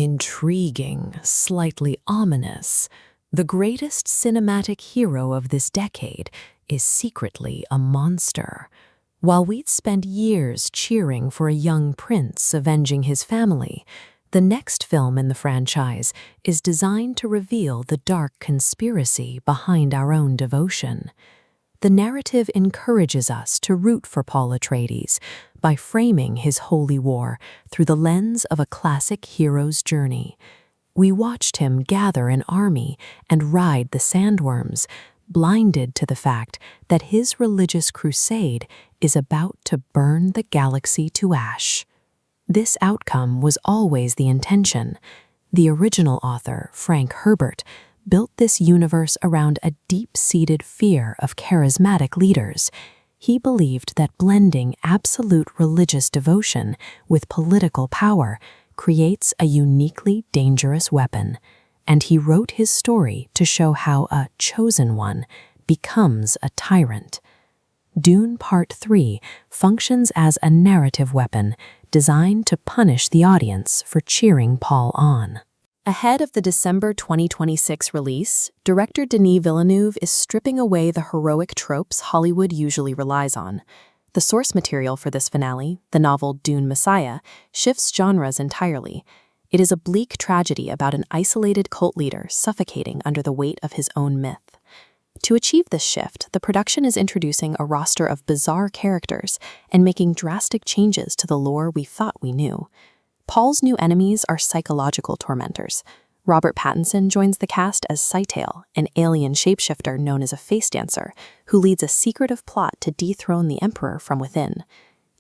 Intriguing, slightly ominous, the greatest cinematic hero of this decade is secretly a monster. While we'd spent years cheering for a young prince avenging his family, the next film in the franchise is designed to reveal the dark conspiracy behind our own devotion. The narrative encourages us to root for Paul Atreides by framing his holy war through the lens of a classic hero's journey. We watched him gather an army and ride the sandworms, blinded to the fact that his religious crusade is about to burn the galaxy to ash. This outcome was always the intention. The original author, Frank Herbert, built this universe around a deep-seated fear of charismatic leaders. He believed that blending absolute religious devotion with political power creates a uniquely dangerous weapon, and he wrote his story to show how a chosen one becomes a tyrant. Dune Part 3 functions as a narrative weapon designed to punish the audience for cheering Paul on. Ahead of the December 2026 release, director Denis Villeneuve is stripping away the heroic tropes Hollywood usually relies on. The source material for this finale, the novel Dune Messiah, shifts genres entirely. It is a bleak tragedy about an isolated cult leader suffocating under the weight of his own myth. To achieve this shift, the production is introducing a roster of bizarre characters and making drastic changes to the lore we thought we knew. Paul's new enemies are psychological tormentors. Robert Pattinson joins the cast as Scytale, an alien shapeshifter known as a face dancer, who leads a secretive plot to dethrone the Emperor from within.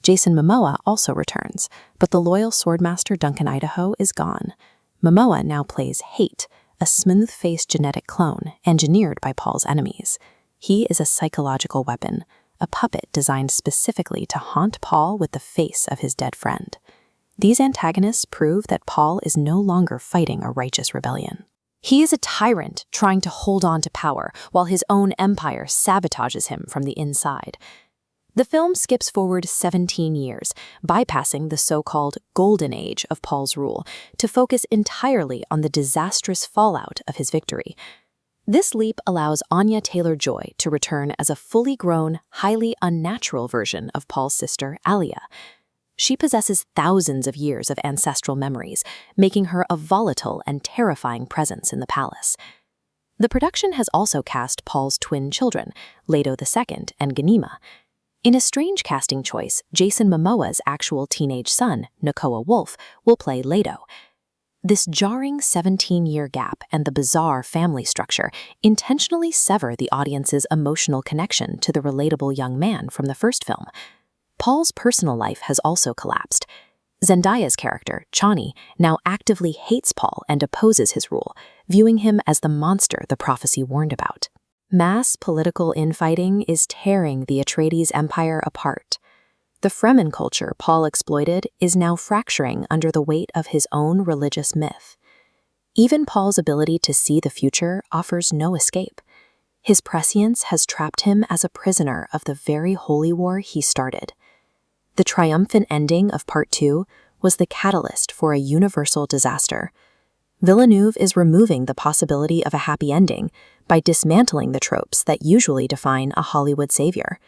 Jason Momoa also returns, but the loyal swordmaster Duncan Idaho is gone. Momoa now plays Hate, a smooth-faced genetic clone engineered by Paul's enemies. He is a psychological weapon, a puppet designed specifically to haunt Paul with the face of his dead friend. These antagonists prove that Paul is no longer fighting a righteous rebellion. He is a tyrant trying to hold on to power, while his own empire sabotages him from the inside. The film skips forward 17 years, bypassing the so-called golden age of Paul's rule to focus entirely on the disastrous fallout of his victory. This leap allows Anya Taylor-Joy to return as a fully grown, highly unnatural version of Paul's sister, Alia. She possesses thousands of years of ancestral memories, making her a volatile and terrifying presence in the palace. The production has also cast Paul's twin children, Leto II and Ganima. In a strange casting choice, Jason Momoa's actual teenage son, Nakoa Wolf, will play Leto. This jarring 17-year gap and the bizarre family structure intentionally sever the audience's emotional connection to the relatable young man from the first film. Paul's personal life has also collapsed. Zendaya's character, Chani, now actively hates Paul and opposes his rule, viewing him as the monster the prophecy warned about. Mass political infighting is tearing the Atreides empire apart. The Fremen culture Paul exploited is now fracturing under the weight of his own religious myth. Even Paul's ability to see the future offers no escape. His prescience has trapped him as a prisoner of the very holy war he started. The triumphant ending of Part 2 was the catalyst for a universal disaster. Villeneuve is removing the possibility of a happy ending by dismantling the tropes that usually define a Hollywood savior.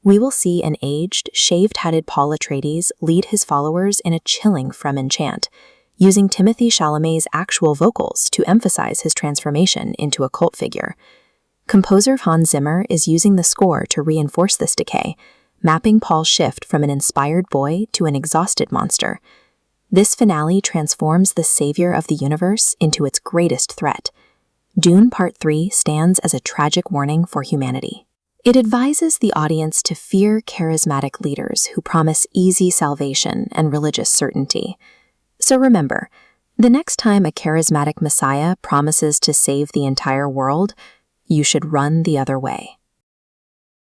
We will see an aged, shaved-headed Paul Atreides lead his followers in a chilling Fremen chant, using Timothée Chalamet's actual vocals to emphasize his transformation into a cult figure. Composer Hans Zimmer is using the score to reinforce this decay, mapping Paul's shift from an inspired boy to an exhausted monster. This finale transforms the savior of the universe into its greatest threat. Dune Part 3 stands as a tragic warning for humanity. It advises the audience to fear charismatic leaders who promise easy salvation and religious certainty. So remember, the next time a charismatic messiah promises to save the entire world, you should run the other way.